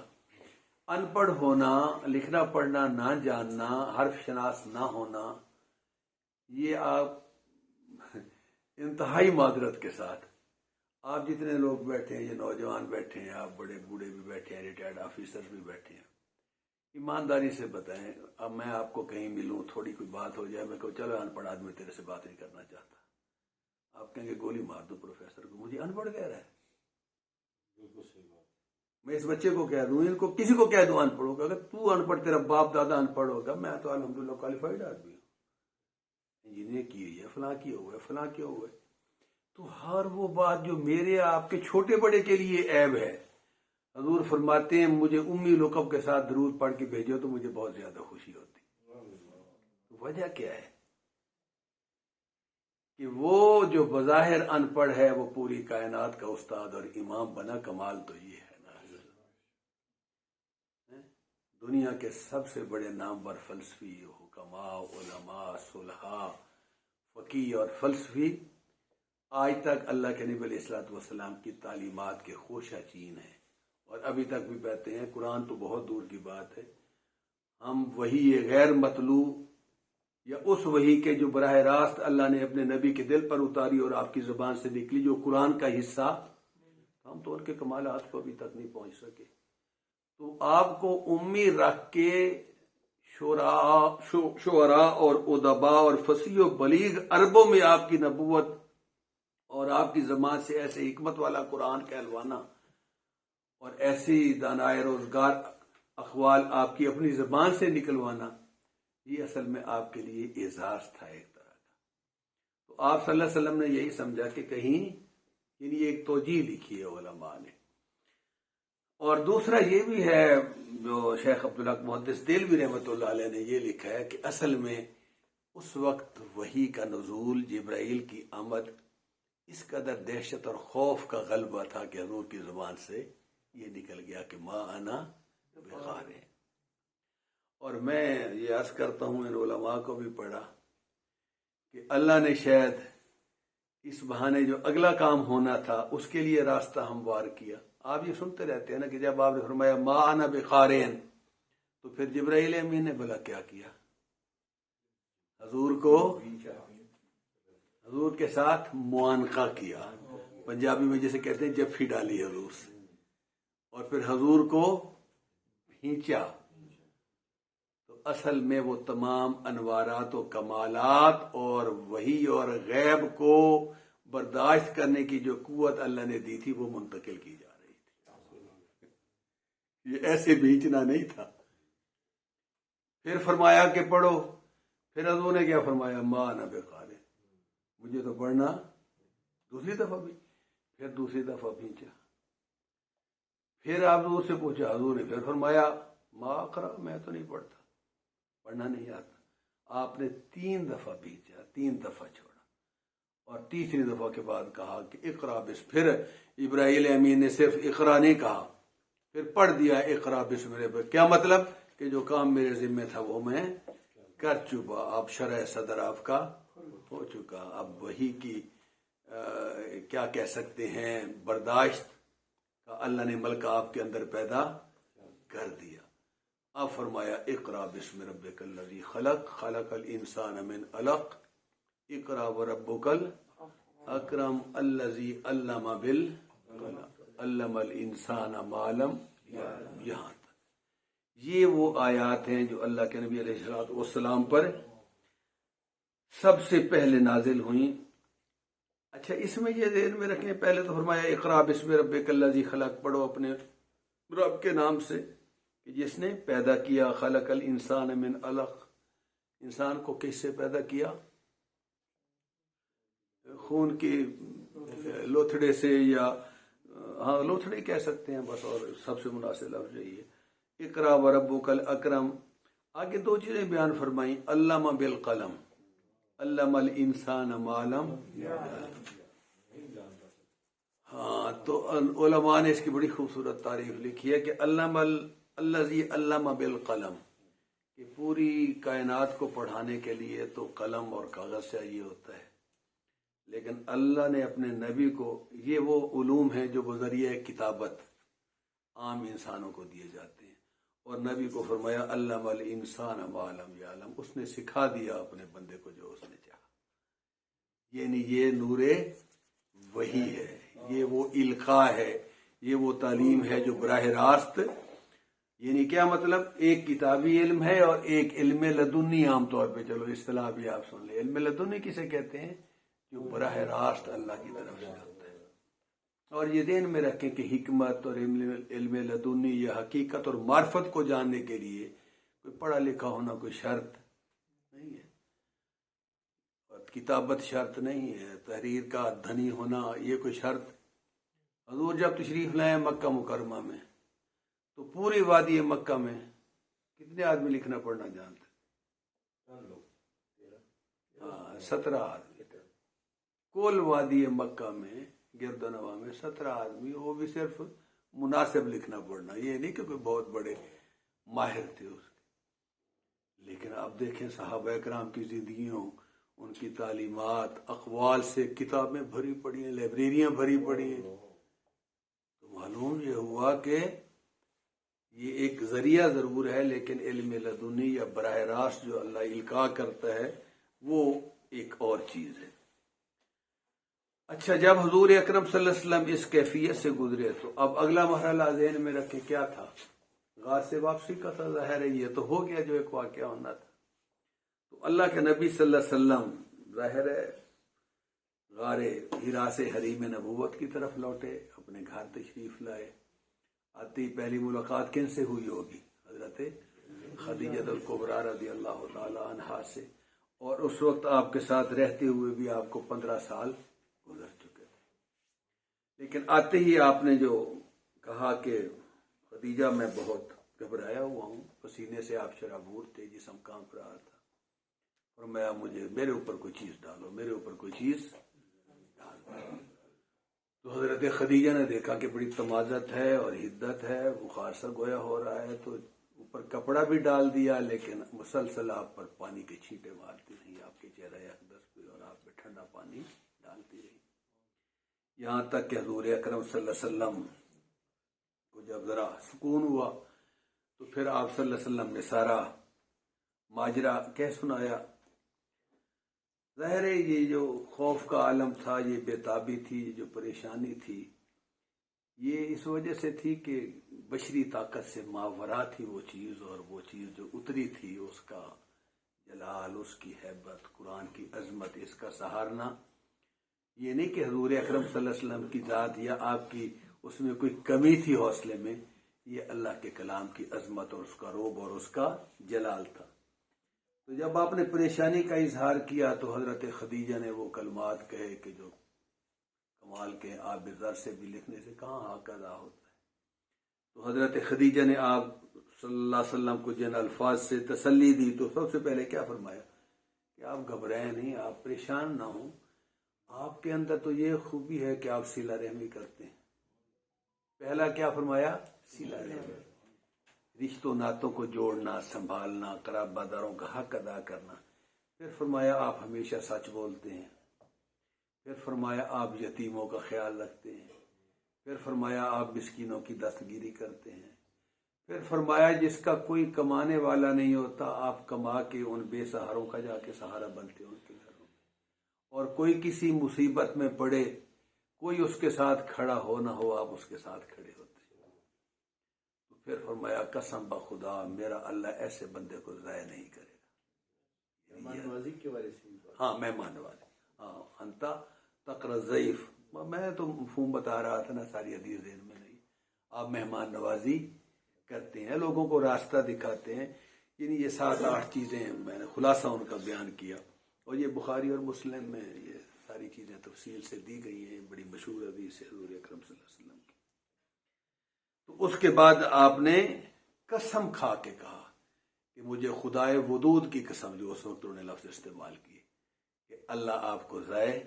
ان پڑھ ہونا، لکھنا پڑھنا نہ جاننا، حرف شناس نہ ہونا، یہ آپ انتہائی معذرت کے ساتھ، آپ جتنے لوگ بیٹھے ہیں، یہ نوجوان بیٹھے ہیں، آپ بڑے بوڑھے بھی بیٹھے ہیں، ریٹائرڈ آفیسر بھی بیٹھے ہیں، ایمانداری سے بتائیں، اب میں آپ کو کہیں ملوں، تھوڑی کوئی بات ہو جائے، میں کہوں چلو ان پڑھ آدمی تیرے سے بات نہیں کرنا چاہتا، آپ کہیں گے گولی مار دو پروفیسر کو، مجھے ان پڑھ کہہ رہا ہے۔ میں اس بچے کو کہہ دوں، ان کو کسی کو کہہ دوں ان پڑھ ہوگا، اگر تو ان پڑھ، تیرا باپ دادا ان پڑھ ہوگا، میں تو الحمدللہ کوالیفائڈ آدمی ہوں، انجینئر کی ہوئی ہے، فلاں کیا ہوا ہے، فلاں کیا ہوا ہے۔ تو ہر وہ بات جو میرے آپ کے چھوٹے بڑے کے لیے عیب ہے، حضور فرماتے ہیں مجھے امی لقب کے ساتھ درود پڑھ کے بھیجو تو مجھے بہت زیادہ خوشی ہوتی۔ وجہ کیا ہے؟ کہ وہ جو بظاہر ان پڑھ ہے وہ پوری کائنات کا استاد اور امام بنا، کمال تو یہ ہے نا، دنیا کے سب سے بڑے نامور فلسفی، حکماء، علماء، صلحاء، فقیہ اور فلسفی آج تک اللہ کے نبی علیہ الصلوۃ والسلام کی تعلیمات کے خوشہ چین ہیں، اور ابھی تک بھی کہتے ہیں قرآن تو بہت دور کی بات ہے، ہم وہی غیر مطلوع یا اس وحی کے جو براہ راست اللہ نے اپنے نبی کے دل پر اتاری اور آپ کی زبان سے نکلی جو قرآن کا حصہ، ہم تو ان کے کمالات کو ابھی تک نہیں پہنچ سکے۔ تو آپ کو امی رکھ کے شعراء اور ادباء اور فصیح و بلیغ عربوں میں آپ کی نبوت اور آپ کی زبان سے ایسے حکمت والا قرآن کہلوانا اور ایسی دانائے روزگار اقوال آپ کی اپنی زبان سے نکلوانا، یہ اصل میں آپ کے لیے اعزاز تھا ایک طرح کا۔ تو آپ صلی اللہ علیہ وسلم نے یہی سمجھا کہ کہیں، یعنی ایک توجیہ لکھی ہے علماء نے۔ اور دوسرا یہ بھی ہے جو شیخ عبدالحق محدث دہلوی رحمۃ اللہ علیہ نے یہ لکھا ہے کہ اصل میں اس وقت وحی کا نزول، جبرائیل کی آمد، اس قدر دہشت اور خوف کا غلبہ تھا کہ حضور کی زبان سے یہ نکل گیا کہ ما انا بقارئ۔ اور میں یہ عرض کرتا ہوں، ان علماء کو بھی پڑھا کہ اللہ نے شاید اس بہانے جو اگلا کام ہونا تھا اس کے لیے راستہ ہموار کیا. آپ یہ سنتے رہتے ہیں نا کہ جب آپ نے فرمایا ما انا بقارئ تو پھر جبرائیل امین نے بلا کیا کیا؟ حضور کو حضور کے ساتھ معانقہ کیا. پنجابی میں جیسے کہتے ہیں جفی ڈالی حضور سے، اور پھر حضور کو بھینچا. تو اصل میں وہ تمام انوارات و کمالات اور وحی اور غیب کو برداشت کرنے کی جو قوت اللہ نے دی تھی وہ منتقل کی جا رہی تھی. یہ ایسے بھینچنا نہیں تھا. پھر فرمایا کہ پڑھو. پھر حضور نے کیا فرمایا؟ ما انا بقارئ، مجھے تو پڑھنا. دوسری دفعہ بھی، پھر دوسری دفعہ بھینچا. پھر آپ حضور سے پوچھا، حضور نے پھر فرمایا ما اقرأ، میں تو نہیں پڑھتا، پڑھنا نہیں آتا. آپ نے 3 دفعہ بھیجا، 3 دفعہ چھوڑا، اور تیسری دفعہ کے بعد کہا کہ اقرأ بسم. پھر ابراہیل امین نے صرف اقرأ نہیں کہا، پھر پڑھ دیا اقرأ بسم ربک. کیا مطلب؟ کہ جو کام میرے ذمہ تھا وہ میں کر چکا. اب شرح صدر آپ کا ہو چکا. اب وہی کی کیا کہہ سکتے ہیں، برداشت کا اللہ نے ملکہ آپ کے اندر پیدا کر دیا. اب فرمایا اقرأ بسم ربک الذی خلق، خلق الانسان من علق، اقرأ وربک الاکرم الذی علم بالقلم علم الانسان ما لم یعلم. یہاں تک یہ وہ آیات ہیں جو اللہ کے نبی علیہ الصلوۃ والسلام پر سب سے پہلے نازل ہوئیں. اچھا، اس میں یہ ذہن میں رکھیں، پہلے تو فرمایا اقرأ بسم ربک الذی خلق، پڑھو اپنے رب کے نام سے کہ جس نے پیدا کیا. خلق الانسان من علق، انسان کو کس سے پیدا کیا؟ خون کی لوتھڑے سے، یا ہاں لوتھڑے کہہ سکتے ہیں بس، اور سب سے مناسب لفظ یہی ہے. اقرأ وربک الاکرم. آگے 2 چیزیں بیان فرمائیں، علم بالقلم، علم الانسان ما لم یعلم. ہاں تو علماء نے اس کی بڑی خوبصورت تعریف لکھی ہے کہ علم الذی علم بالقلم، کہ پوری کائنات کو پڑھانے کے لیے تو قلم اور کاغذ چاہیے ہوتا ہے، لیکن اللہ نے اپنے نبی کو، یہ وہ علوم ہیں جو بذریعہ کتابت عام انسانوں کو دیے جاتے ہیں، اور نبی کو فرمایا علم الانسان ما لم یعلم، اس نے سکھا دیا اپنے بندے کو جو اس نے چاہا. یعنی یہ نور وحی ہے، یہ وہ القاء ہے، یہ وہ تعلیم ہے جو براہ راست. یعنی کیا مطلب؟ ایک کتابی علم ہے اور ایک علم لدنی. عام طور پہ چلو اصطلاح بھی آپ سن لیں، علم لدنی کسے کہتے ہیں؟ جو براہ راست اللہ کی طرف سے ہوتا ہے. اور یہ ذہن میں رکھیں کہ حکمت اور علم لدنی یا حقیقت اور معرفت کو جاننے کے لیے کوئی پڑھا لکھا ہونا کوئی شرط نہیں ہے، اور کتابت شرط نہیں ہے، تحریر کا دھنی ہونا یہ کوئی شرط. حضور جب تشریف لائے مکہ مکرمہ میں تو پوری وادی مکہ میں کتنے آدمی لکھنا پڑھنا جانتے؟ 17 آدمی. کل وادی مکہ میں گرد و نواح میں 17 آدمی، وہ بھی صرف مناسب لکھنا پڑھنا، یہ نہیں کہ کوئی بہت بڑے ماہر تھے اس کے. لیکن آپ دیکھیں صحابہ کرام کی زندگیوں، ان کی تعلیمات، اقوال سے کتابیں بھری پڑی ہیں، لائبریریاں بھری پڑی ہیں. تو معلوم یہ ہوا کہ یہ ایک ذریعہ ضرور ہے، لیکن علم لدنی یا براہ راست جو اللہ القاء کرتا ہے وہ ایک اور چیز ہے. اچھا، جب حضور اکرم صلی اللہ علیہ وسلم اس کیفیت سے گزرے تو اب اگلا مرحلہ ذہن میں رکھیں کیا تھا؟ غار سے واپسی کا تھا. ظاہر ہے یہ تو ہو گیا جو ایک واقعہ ہونا تھا. تو اللہ کے نبی صلی اللہ علیہ وسلم ظاہر ہے غار حرا سے حریم نبوت کی طرف لوٹے، اپنے گھر تشریف لائے. آتی پہلی ملاقات کن سے ہوئی ہوگی؟ حضرت خدیجہ الکبریٰ رضی اللہ تعالی عنہا سے، اور اس وقت آپ کے ساتھ رہتے ہوئے بھی آپ کو 15 سال گزر چکے تھے. لیکن آتے ہی آپ نے جو کہا کہ خدیجہ میں بہت گھبرایا ہوا ہوں، پسینے سے آپ شرابور تھے، جسم کانپ رہا تھا، فرمایا مجھے میرے اوپر کوئی چیز ڈالو، میرے اوپر کوئی چیز ڈالو. تو حضرت خدیجہ نے دیکھا کہ بڑی تمازت ہے اور حدت ہے، بخار سا گویا ہو رہا ہے، تو اوپر کپڑا بھی ڈال دیا، لیکن مسلسل آپ پر پانی کے چھینٹے مارتی رہی، آپ کے چہرہ اقدس پہ اور آپ پہ ٹھنڈا پانی ڈالتی رہی، یہاں تک کہ حضور اکرم صلی اللہ علیہ وسلم کو جب ذرا سکون ہوا تو پھر آپ صلی اللہ علیہ وسلم نے سارا ماجرا کہہ سنایا۔ ظاہر ہے یہ جو خوف کا عالم تھا، یہ بےتابی تھی، یہ جو پریشانی تھی، یہ اس وجہ سے تھی کہ بشری طاقت سے ماورا تھی وہ چیز، اور وہ چیز جو اتری تھی اس کا جلال، اس کی ہیبت، قرآن کی عظمت، اس کا سہارنا، یہ نہیں کہ حضور اکرم صلی اللہ علیہ وسلم کی ذات یا آپ کی اس میں کوئی کمی تھی حوصلے میں، یہ اللہ کے کلام کی عظمت اور اس کا روب اور اس کا جلال تھا۔ تو جب آپ نے پریشانی کا اظہار کیا تو حضرت خدیجہ نے وہ کلمات کہے کہ جو کمال کے آب زر سے بھی لکھنے سے کہاں حق ادا ہوتا ہے۔ تو حضرت خدیجہ نے آپ صلی اللہ علیہ وسلم کو جن الفاظ سے تسلی دی تو سب سے پہلے کیا فرمایا کہ آپ گھبرائیں نہیں، آپ پریشان نہ ہوں، آپ کے اندر تو یہ خوبی ہے کہ آپ صلہ رحمی کرتے ہیں۔ پہلا کیا فرمایا؟ صلہ رحمی، رشتوں ناتوں کو جوڑنا، سنبھالنا، قرابہ داروں کا حق ادا کرنا۔ پھر فرمایا آپ ہمیشہ سچ بولتے ہیں۔ پھر فرمایا آپ یتیموں کا خیال رکھتے ہیں۔ پھر فرمایا آپ مسکینوں کی دستگیری کرتے ہیں۔ پھر فرمایا جس کا کوئی کمانے والا نہیں ہوتا آپ کما کے ان بے سہاروں کا جا کے سہارا بنتے ہیں ان کے گھروں میں، اور کوئی کسی مصیبت میں پڑے کوئی اس کے ساتھ کھڑا ہو نہ ہو آپ اس کے ساتھ کھڑے ہوتے ہیں۔ تو پھر فرمایا قسم بخدا میرا اللہ ایسے بندے کو ضائع نہیں کرے گا۔ مہمان نوازی کے بارے سے ہاں مہمان نوازی، ہاں انتا تقرا ضعیف، میں تو مفہوم بتا رہا تھا نا، ساری حدیث ذہن میں نہیں۔ آپ مہمان نوازی کرتے ہیں، لوگوں کو راستہ دکھاتے ہیں، یعنی یہ 7-8 چیزیں میں نے خلاصہ ان کا بیان کیا، اور یہ بخاری اور مسلم میں یہ ساری چیزیں تفصیل سے دی گئی ہیں، بڑی مشہور حدیث ہے حضور اکرم صلی اللہ علیہ وسلم کی۔ تو اس کے بعد آپ نے قسم کھا کے کہا کہ مجھے خدائے ودود کی قسم، جو اس وقت انہوں نے لفظ استعمال کیے کہ اللہ آپ کو ضائع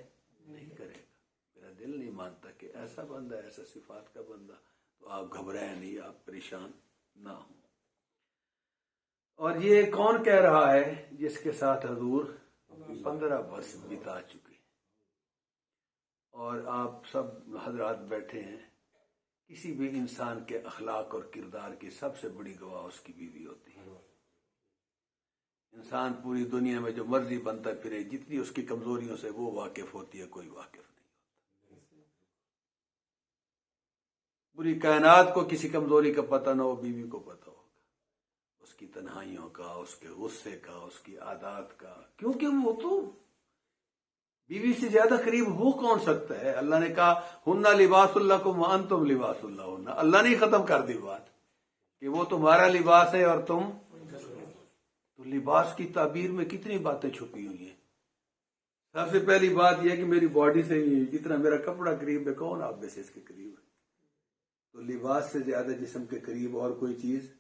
نہیں کرے گا۔ میرا دل نہیں مانتا کہ ایسا بندہ، ایسا صفات کا بندہ، تو آپ گھبرائیں نہیں، آپ پریشان نہ ہوں۔ اور یہ کون کہہ رہا ہے؟ جس کے ساتھ حضور 15 برس بتا چکے، اور آپ سب حضرات بیٹھے ہیں۔ کسی بھی انسان کے اخلاق اور کردار کی سب سے بڑی گواہ اس کی بیوی ہوتی ہے۔ انسان پوری دنیا میں جو مرضی بنتا پھرے، جتنی اس کی کمزوریوں سے وہ واقف ہوتی ہے، کوئی واقف نہیں ہوتا۔ پوری کائنات کو کسی کمزوری کا پتہ نہ ہو، بیوی کو پتہ ہوگا، اس کی تنہائیوں کا، اس کے غصے کا، اس کی عادات کا، کیونکہ وہ تو بیوی سے زیادہ قریب ہو کون سکتا ہے؟ اللہ نے کہا ہن لباس لکم وانتم لباس لہن، اللہ نے ختم کر دی بات کہ وہ تمہارا لباس ہے اور تم، تو لباس کی تعبیر میں کتنی باتیں چھپی ہوئی ہیں۔ سب سے پہلی بات یہ کہ میری باڈی سے جتنا میرا کپڑا قریب ہے، کون آپ میں سے اس کے قریب ہے؟ تو لباس سے زیادہ جسم کے قریب اور کوئی چیز۔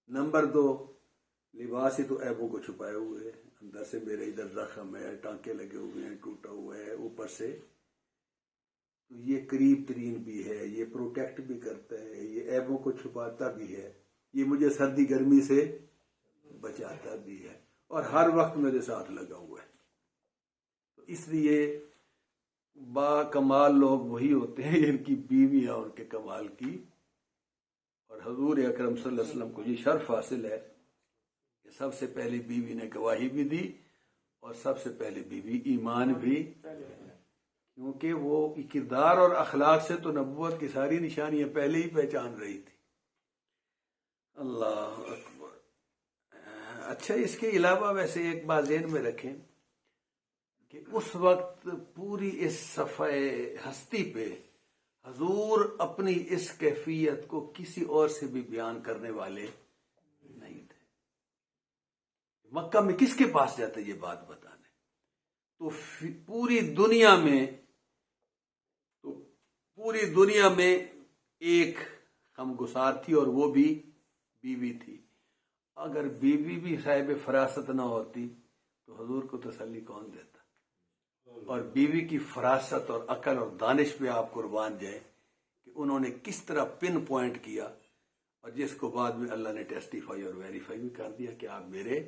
نمبر 2، لباس ہی تو عیبوں کو چھپائے ہوئے ہے، اندر سے میرے ادھر زخم ہے، ٹانکے لگے ہوئے ہیں، ٹوٹا ہوا ہے، اوپر سے تو یہ قریب ترین بھی ہے، یہ پروٹیکٹ بھی کرتا ہے، یہ عیبوں کو چھپاتا بھی ہے، یہ مجھے سردی گرمی سے بچاتا بھی ہے، اور ہر وقت میرے ساتھ لگا ہوا ہے۔ تو اس لیے با کمال لوگ وہی ہوتے ہیں جن کی بیویاں ان کے کمال کی، اور حضور اکرم صلی اللہ علیہ وسلم کو یہ شرف حاصل ہے کہ سب سے پہلی بیوی نے گواہی بھی دی، اور سب سے پہلے بیوی ایمان بھی، کیونکہ وہ کردار اور اخلاق سے تو نبوت کی ساری نشانیاں پہلے ہی پہچان رہی تھی۔ اللہ اکبر۔ اچھا، اس کے علاوہ ویسے ایک بات ذہن میں رکھیں کہ اس وقت پوری اس صفحہ ہستی پہ حضور اپنی اس کیفیت کو کسی اور سے بھی بیان کرنے والے نہیں تھے۔ مکہ میں کس کے پاس جاتے یہ بات بتانے؟ تو پوری دنیا میں ایک غمگسار تھی، اور وہ بھی بیوی تھی۔ اگر بیوی بھی صاحب فراست نہ ہوتی تو حضور کو تسلی کون دیتا؟ اور بیوی کی فراست اور عقل اور دانش پہ آپ قربان جائیں کہ انہوں نے کس طرح پن پوائنٹ کیا، اور جس کو بعد میں اللہ نے ٹیسٹیفائی اور ویریفائی بھی کر دیا کہ آپ میرے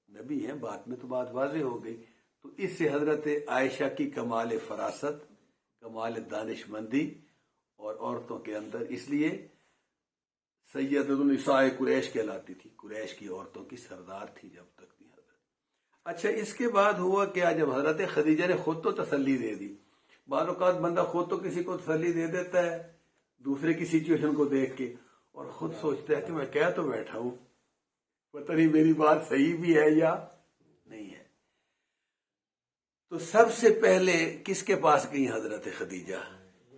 نبی ہیں۔ بات میں تو بات واضح ہو گئی، تو اس سے حضرت عائشہ کی کمال فراست، کمال دانش مندی اور عورتوں کے اندر، اس لیے سید النساء قریش کہلاتی تھی، قریش کی عورتوں کی سردار تھی جب تک تھی حضرت۔ اچھا، اس کے بعد ہوا کیا، جب حضرت خدیجہ نے خود تو تسلی دے دی، بعض اوقات بندہ خود تو کسی کو تسلی دے دیتا ہے دوسرے کی سچویشن کو دیکھ کے، اور خود سوچتا ہے کہ میں کہہ تو بیٹھا ہوں، پتہ نہیں میری بات صحیح بھی ہے یا نہیں ہے۔ تو سب سے پہلے کس کے پاس گئی حضرت خدیجہ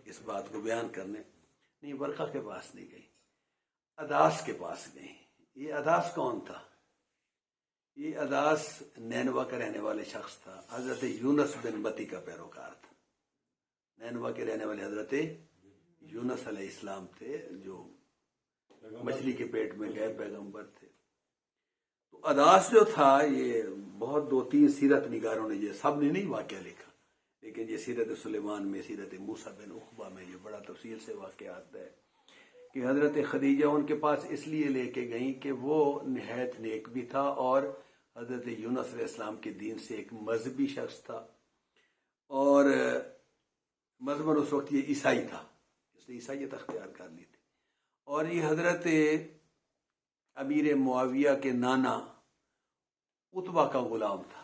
اس بات کو بیان کرنے؟ نہیں، برقہ کے پاس نہیں گئی، اداس کے پاس گئی۔ یہ اداس کون تھا؟ یہ اداس نینوا کا رہنے والے شخص تھا، حضرت یونس بن متی کا پیروکار تھا۔ نینوا کے رہنے والے حضرت یونس علیہ السلام تھے، جو مچھلی کے پیٹ میں گئے پیغمبر تھے۔ تو اداس جو تھا، یہ بہت 2-3 سیرت نگاروں نے، یہ سب نے نہیں واقعہ لکھا، لیکن یہ سیرت سلیمان میں، سیرت موسیٰ بن عقبہ میں یہ بڑا تفصیل سے واقعہ آتا ہے کہ حضرت خدیجہ ان کے پاس اس لیے لے کے گئیں کہ وہ نہایت نیک بھی تھا اور حضرت یونس علیہ السلام کے دین سے ایک مذہبی شخص تھا، اور مذہباً اس وقت یہ عیسائی تھا، اس نے عیسائیت اختیار کر لی تھی، اور یہ حضرت امیر معاویہ کے نانا عتبہ کا غلام تھا۔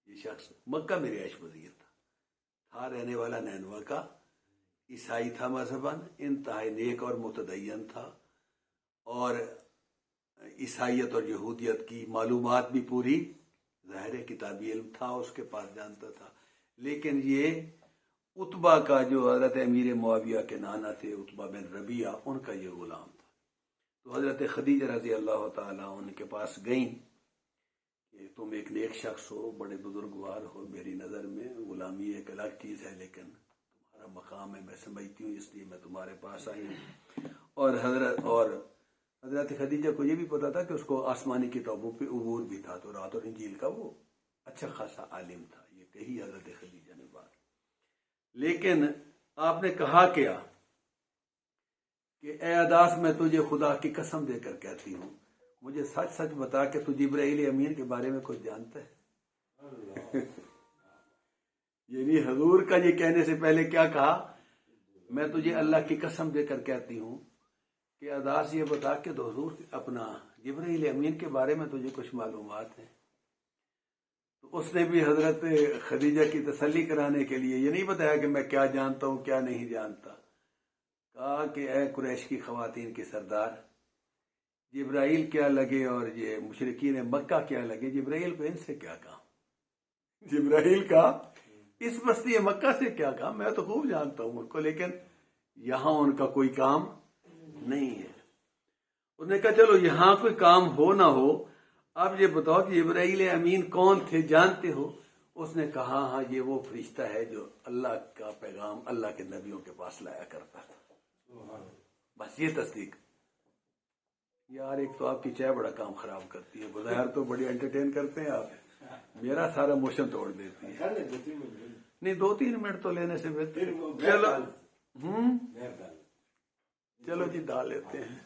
یہ شخص مکہ میں رہائش پذیر تھا رہنے والا نینوا کا، عیسائی تھا مذہباً، انتہائی نیک اور متدین تھا، اور عیسائیت اور یہودیت کی معلومات بھی پوری ظاہر کتابی علم تھا، اس کے پاس جانتا تھا۔ لیکن یہ عتبہ کا، جو حضرت امیر معاویہ کے نانا تھے، عتبہ بن ربیعہ، ان کا یہ غلام تھا۔ تو حضرت خدیجہ رضی اللہ تعالیٰ ان کے پاس گئیں کہ تم ایک نیک شخص ہو، بڑے بزرگوار ہو، میری نظر میں غلامی ایک الگ چیز ہے، لیکن تمہارا مقام ہے، میں سمجھتی ہوں، اس لیے میں تمہارے پاس آئی ہوں۔ اور حضرت خدیجہ کو یہ بھی پتا تھا کہ اس کو آسمانی کتابوں پہ عبور بھی تھا، تو رات اور انجیل کا وہ اچھا خاصا عالم تھا۔ یہ کہی حضرت خدیجہ نے بات، لیکن آپ نے کہا کیا کہ اے اداس، میں تجھے خدا کی قسم دے کر کہتی ہوں، مجھے سچ سچ بتا کہ تو جبرائیل امین کے بارے میں کچھ جانتا ہے؟ یعنی حضور کا یہ کہنے سے پہلے کیا کہا؟ میں تجھے اللہ کی قسم دے کر کہتی ہوں کہ اداس یہ بتا کہ تو حضور اپنا جبرائیل امین کے بارے میں تجھے کچھ معلومات ہیں؟ تو اس نے بھی حضرت خدیجہ کی تسلی کرانے کے لیے یہ نہیں بتایا کہ میں کیا جانتا ہوں کیا نہیں جانتا، کہا کہ اے قریش کی خواتین کی سردار، جبرائیل کیا لگے اور یہ مشرکین مکہ کیا لگے، جبرائیل کو ان سے کیا کام، جبرائیل کا اس بستی مکہ سے کیا کام، میں تو خوب جانتا ہوں ان کو، لیکن یہاں ان کا کوئی کام نہیں ہے۔ اس نے کہا چلو یہاں کوئی کام ہو نہ ہو، اب یہ بتاؤ کہ جبرائیل امین کون تھے، جانتے ہو؟ اس نے کہا ہاں، یہ وہ فرشتہ ہے جو اللہ کا پیغام اللہ کے نبیوں کے پاس لایا کرتا تھا۔ بس یہ تصدیق۔ یار ایک تو آپ کی چائے بڑا کام خراب کرتی ہے، بظاہر تو بڑی انٹرٹین کرتے ہیں آپ، میرا سارا موشن توڑ دیتی ہے۔ نہیں 2-3 منٹ تو لینے سے بہتر، چلو جی ڈال لیتے ہیں۔